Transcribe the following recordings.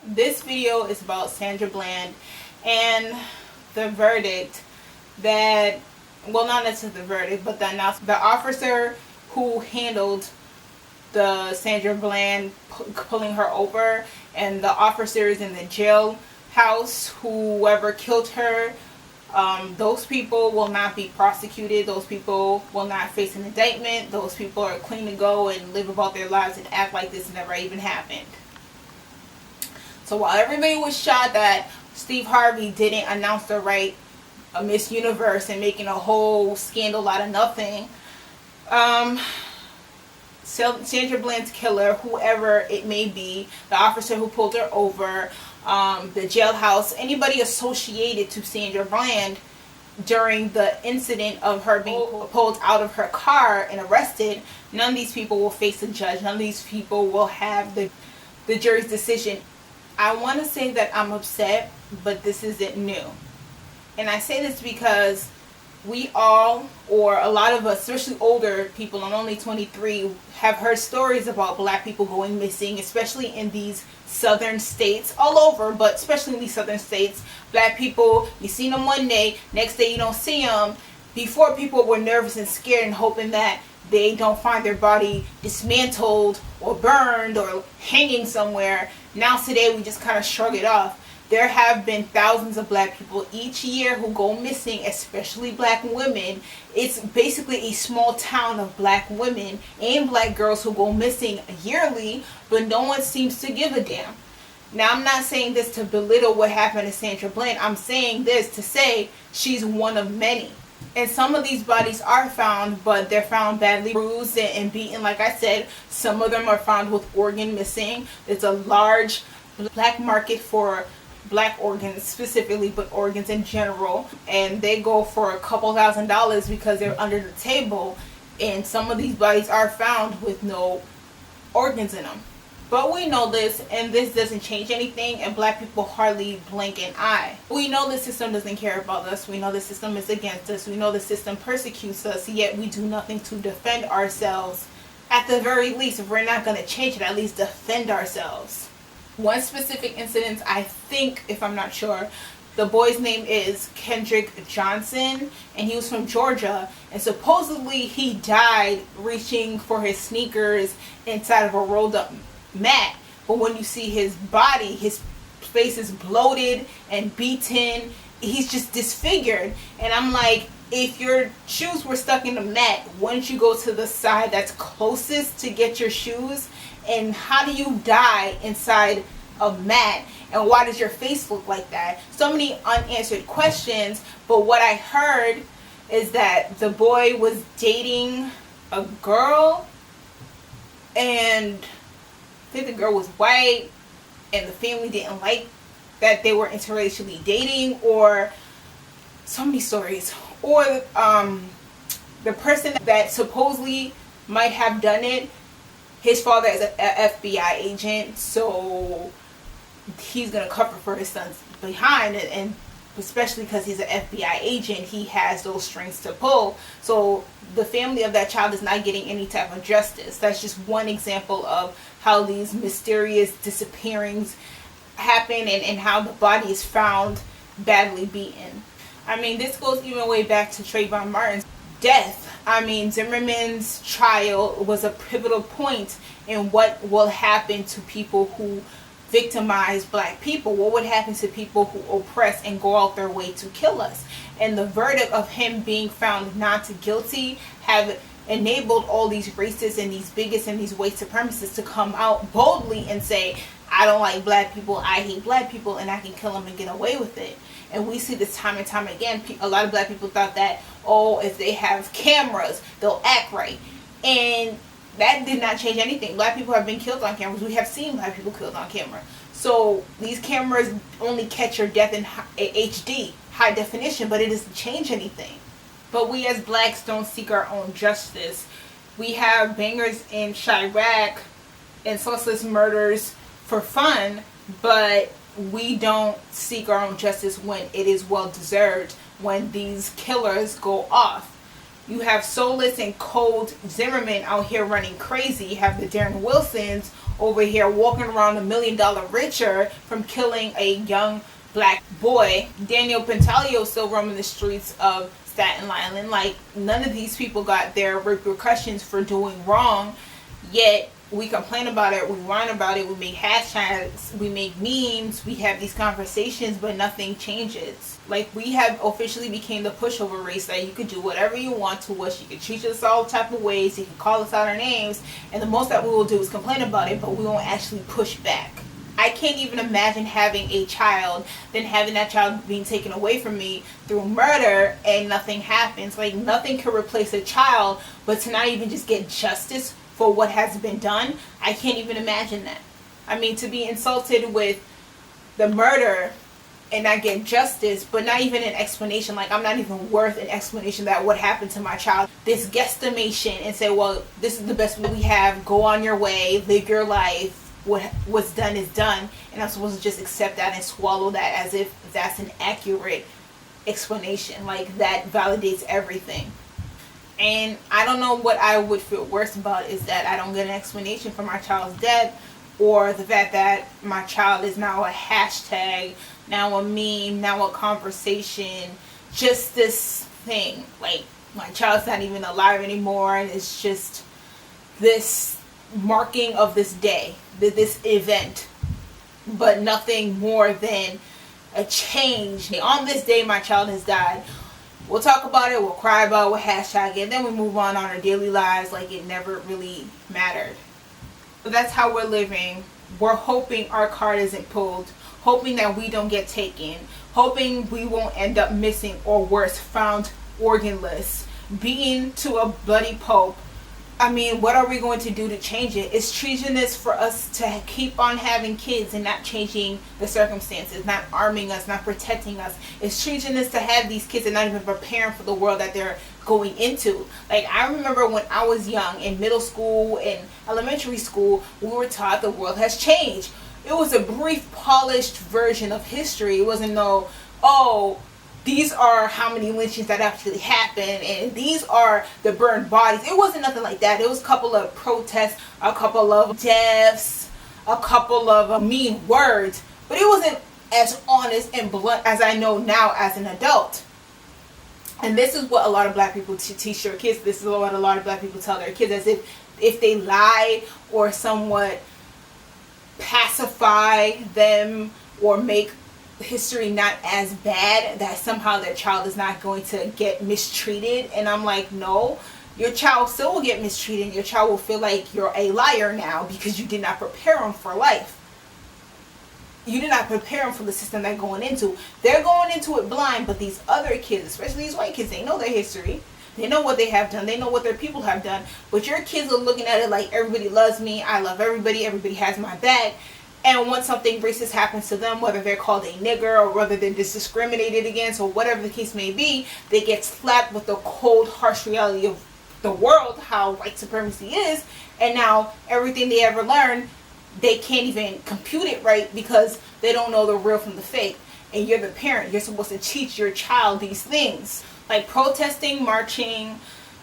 This video is about Sandra Bland and the verdict that, well, not necessarily the verdict, but the announcement. The officer who handled the Sandra Bland pulling her over, and the officers in the jailhouse, whoever killed her, those people will not be prosecuted. Those people will not face an indictment. Those people are clean to go and live about their lives and act like this never even happened. So while everybody was shocked that Steve Harvey didn't announce the right Miss Universe and making a whole scandal out of nothing, Sandra Bland's killer, whoever it may be, the officer who pulled her over, the jailhouse, anybody associated to Sandra Bland during the incident of her being pulled out of her car and arrested, none of these people will face a judge. None of these people will have the jury's decision. I want to say that I'm upset, but this isn't new. And I say this because we all, or a lot of us, especially older people, I'm only 23, have heard stories about black people going missing, especially in these southern states, all over, but especially in these southern states. Black people, you seen them one day, next day you don't see them. Before, people were nervous and scared and hoping that they don't find their body dismantled or burned or hanging somewhere. Now today we just kind of shrug it off. There have been thousands of black people each year who go missing, especially black women. It's basically a small town of black women and black girls who go missing yearly, but no one seems to give a damn. Now, I'm not saying this to belittle what happened to Sandra Bland. I'm saying this to say she's one of many. And some of these bodies are found, but they're found badly bruised and beaten. Like I said, some of them are found with organ missing. There's a large black market for black organs specifically, but organs in general, and they go for a couple $1,000s because they're under the table. And some of these bodies are found with no organs in them. But we know this, and this doesn't change anything, and black people hardly blink an eye. We know the system doesn't care about us. We know the system is against us. We know the system persecutes us, yet we do nothing to defend ourselves. At the very least, if we're not going to change it, at least defend ourselves. One specific incident, I think, if I'm not sure, the boy's name is Kendrick Johnson, and he was from Georgia, and supposedly he died reaching for his sneakers inside of a rolled up mat. But when you see his body, his face is bloated and beaten. He's just disfigured. And I'm like, if your shoes were stuck in the mat, wouldn't you go to the side that's closest to get your shoes? And how do you die inside a mat? And why does your face look like that? So many unanswered questions. But what I heard is that the boy was dating a girl, and I think the girl was white, and the family didn't like that they were interracially dating, or so many stories. Or the person that supposedly might have done it, his father is an FBI agent, so he's going to cover for his son's behind, and especially because he's an FBI agent, he has those strings to pull. So the family of that child is not getting any type of justice. That's just one example of how these mysterious disappearings happen, and how the body is found badly beaten. I mean, this goes even way back to Trayvon Martin's death. I mean, Zimmerman's trial was a pivotal point in what will happen to people who victimize black people. What would happen to people who oppress and go out their way to kill us? And the verdict of him being found not guilty have enabled all these racists and these bigots and these white supremacists to come out boldly and say, I don't like black people, I hate black people, and I can kill them and get away with it. And we see this time and time again. A lot of black people thought that, oh, if they have cameras, they'll act right. And that did not change anything. Black people have been killed on cameras. We have seen black people killed on camera. So these cameras only catch your death in HD, high definition, but it doesn't change anything. But we as blacks don't seek our own justice. We have bangers in Chirac and senseless murders for fun, but we don't seek our own justice when it is well deserved, when these killers go off. You have soulless and cold Zimmerman out here running crazy. You have the Darren Wilsons over here walking around $1 million richer from killing a young black boy. Daniel Pantaleo still roaming the streets of Staten Island. Like, none of these people got their repercussions for doing wrong, yet we complain about it, we whine about it, we make hashtags, we make memes, we have these conversations, but nothing changes. Like, we have officially became the pushover race that you could do whatever you want to us, you can treat us all type of ways, you can call us out our names, and the most that we will do is complain about it, but we won't actually push back. I can't even imagine having a child, then having that child being taken away from me through murder and nothing happens. Like, nothing can replace a child, but to not even just get justice for what has been done, I can't even imagine that. I mean, to be insulted with the murder and not get justice, but not even an explanation. Like, I'm not even worth an explanation that what happened to my child. This guesstimation and say, well, this is the best we have, go on your way, live your life, what's done is done, and I'm supposed to just accept that and swallow that as if that's an accurate explanation. Like, that validates everything. And I don't know what I would feel worse about, is that I don't get an explanation for my child's death, or the fact that my child is now a hashtag, now a meme, now a conversation, just this thing. Like, my child's not even alive anymore, and it's just this marking of this day, this event, but nothing more than a change. On this day my child has died, we'll talk about it, we'll cry about it, we'll hashtag it, and then we move on our daily lives like it never really mattered. But that's how we're living. We're hoping our card isn't pulled, hoping that we don't get taken, hoping we won't end up missing, or worse, found organless, beaten to a bloody pulp. I mean, what are we going to do to change it? It's treasonous for us to keep on having kids and not changing the circumstances, not arming us, not protecting us. It's treasonous to have these kids and not even preparing for the world that they're going into. Like, I remember when I was young, in middle school and elementary school, we were taught the world has changed. It was a brief, polished version of history. It wasn't no, oh, these are how many lynchings that actually happened, and these are the burned bodies. It wasn't nothing like that. It was a couple of protests, a couple of deaths, a couple of mean words, but it wasn't as honest and blunt as I know now as an adult. And this is what a lot of black people teach their kids. This is what a lot of black people tell their kids, as if they lie or somewhat pacify them or make history not as bad, that somehow their child is not going to get mistreated. And I'm like, no, your child still will get mistreated. Your child will feel like you're a liar now because you did not prepare them for life. You did not prepare them for the system they're going into. They're going into it blind, but these other kids, especially these white kids, they know their history. They know what they have done. They know what their people have done. But your kids are looking at it like everybody loves me. I love everybody. Everybody has my back. And when something racist happens to them, whether they're called a nigger or whether they're discriminated against or whatever the case may be, they get slapped with the cold, harsh reality of the world, how white supremacy is. And now everything they ever learned, they can't even compute it right because they don't know the real from the fake. And you're the parent. You're supposed to teach your child these things. Like protesting, marching,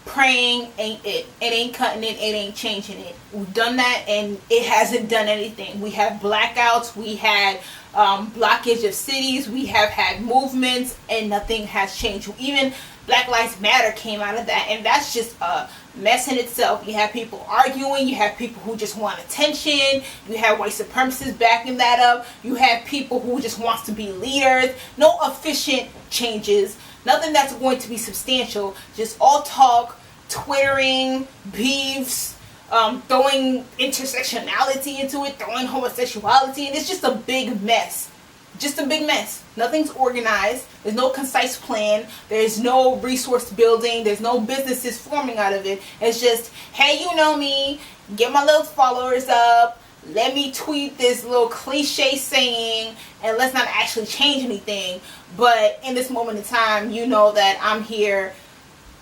praying ain't it. It ain't cutting it. It ain't changing it. We've done that and it hasn't done anything. We have blackouts. We had blockage of cities. We have had movements and nothing has changed. Even Black Lives Matter came out of that, and that's just a mess in itself. You have people arguing. You have people who just want attention. You have white supremacists backing that up. You have people who just wants to be leaders. No efficient changes. Nothing that's going to be substantial. Just all talk, twittering, beefs, throwing intersectionality into it, throwing homosexuality, and it's just a big mess. Just a big mess. Nothing's organized. There's no concise plan. There's no resource building. There's no businesses forming out of it. It's just, hey, you know me, get my little followers up, let me tweet this little cliche saying, and let's not actually change anything. But in this moment in time, you know that I'm here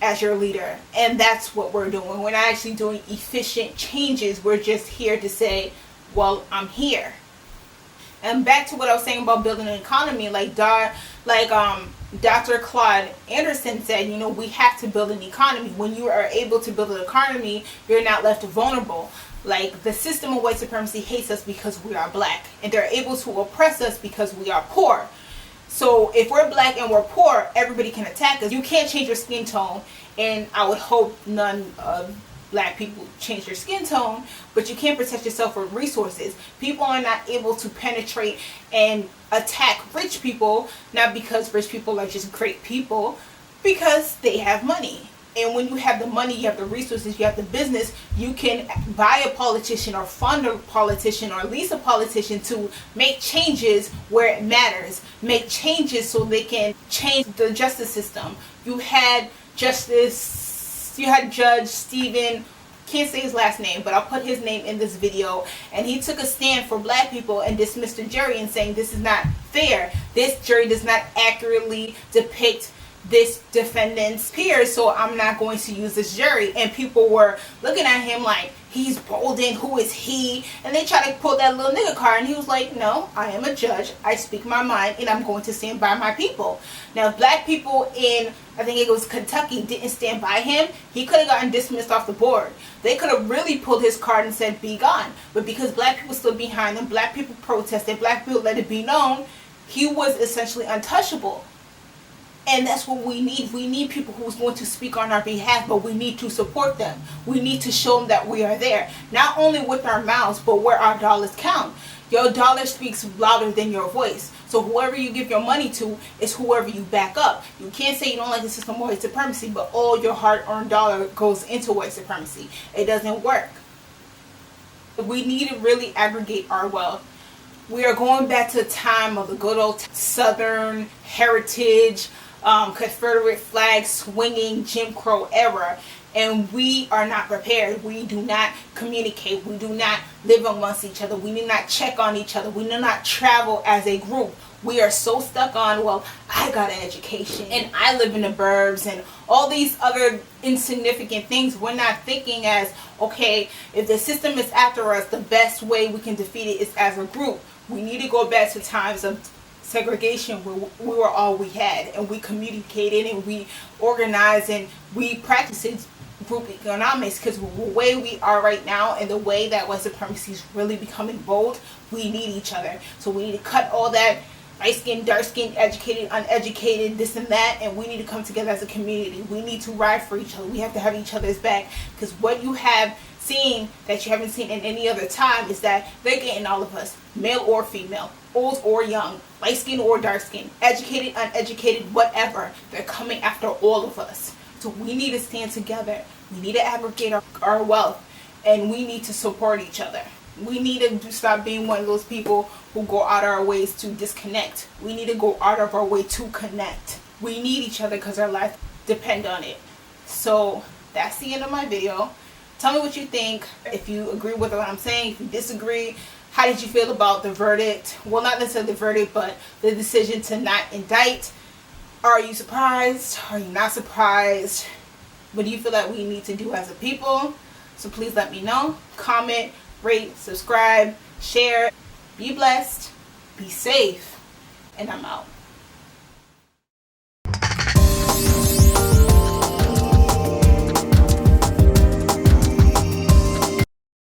as your leader. And that's what we're doing. We're not actually doing efficient changes. We're just here to say, well, I'm here. And back to what I was saying about building an economy, Dr. Claude Anderson said, you know, we have to build an economy. When you are able to build an economy, you're not left vulnerable. Like, the system of white supremacy hates us because we are black, and they're able to oppress us because we are poor. So if we're black and we're poor, everybody can attack us. You can't change your skin tone, and I would hope none of black people change their skin tone, but you can't protect yourself with resources. People are not able to penetrate and attack rich people, not because rich people are just great people, because they have money. And when you have the money, you have the resources, you have the business, you can buy a politician or fund a politician or lease a politician to make changes where it matters. Make changes so they can change the justice system. You had Judge Stephen, can't say his last name, but I'll put his name in this video, and he took a stand for black people and dismissed the jury and saying this is not fair. This jury does not accurately depict this defendant's peers, so I'm not going to use this jury. And people were looking at him like, he's Bolden, who is he? And they tried to pull that little nigga card, and he was like, no, I am a judge, I speak my mind, and I'm going to stand by my people. Now, if black people in, I think it was Kentucky, didn't stand by him, he could have gotten dismissed off the board. They could have really pulled his card and said, be gone. But because black people stood behind him, black people protested, black people let it be known, he was essentially untouchable. And that's what we need. We need people who's going to speak on our behalf, but we need to support them. We need to show them that we are there. Not only with our mouths, but where our dollars count. Your dollar speaks louder than your voice. So whoever you give your money to is whoever you back up. You can't say you don't like the system of white supremacy, but all your hard-earned dollar goes into white supremacy. It doesn't work. We need to really aggregate our wealth. We are going back to the time of the good old Southern heritage, Confederate flag swinging Jim Crow era, and we are not prepared. We do not communicate. We do not live amongst each other. We do not check on each other. We do not travel as a group. We are so stuck on, well, I got an education and I live in the burbs and all these other insignificant things. We're not thinking as, okay, if the system is after us, the best way we can defeat it is as a group. We need to go back to times of segregation where we were all we had, and we communicated and we organized and we practiced group economics, because the way we are right now and the way that white supremacy is really becoming bold, we need each other. So we need to cut all that light skin, dark skin, educated, uneducated, this and that, and we need to come together as a community. We need to ride for each other. We have to have each other's back, because what you have seen that you haven't seen in any other time is that they're getting all of us, male or female, old or young, light skin or dark skin, educated, uneducated, whatever. They're coming after all of us. So we need to stand together. We need to aggregate our wealth, and we need to support each other. We need to stop being one of those people who go out of our ways to disconnect. We need to go out of our way to connect. We need each other because our life depends on it. So that's the end of my video. Tell me what you think. If you agree with what I'm saying, if you disagree, how did you feel about the verdict? Well, not necessarily the verdict, but the decision to not indict. Are you surprised? Are you not surprised? What do you feel that we need to do as a people? So please let me know. Comment, rate, subscribe, share. Be blessed, be safe, and I'm out.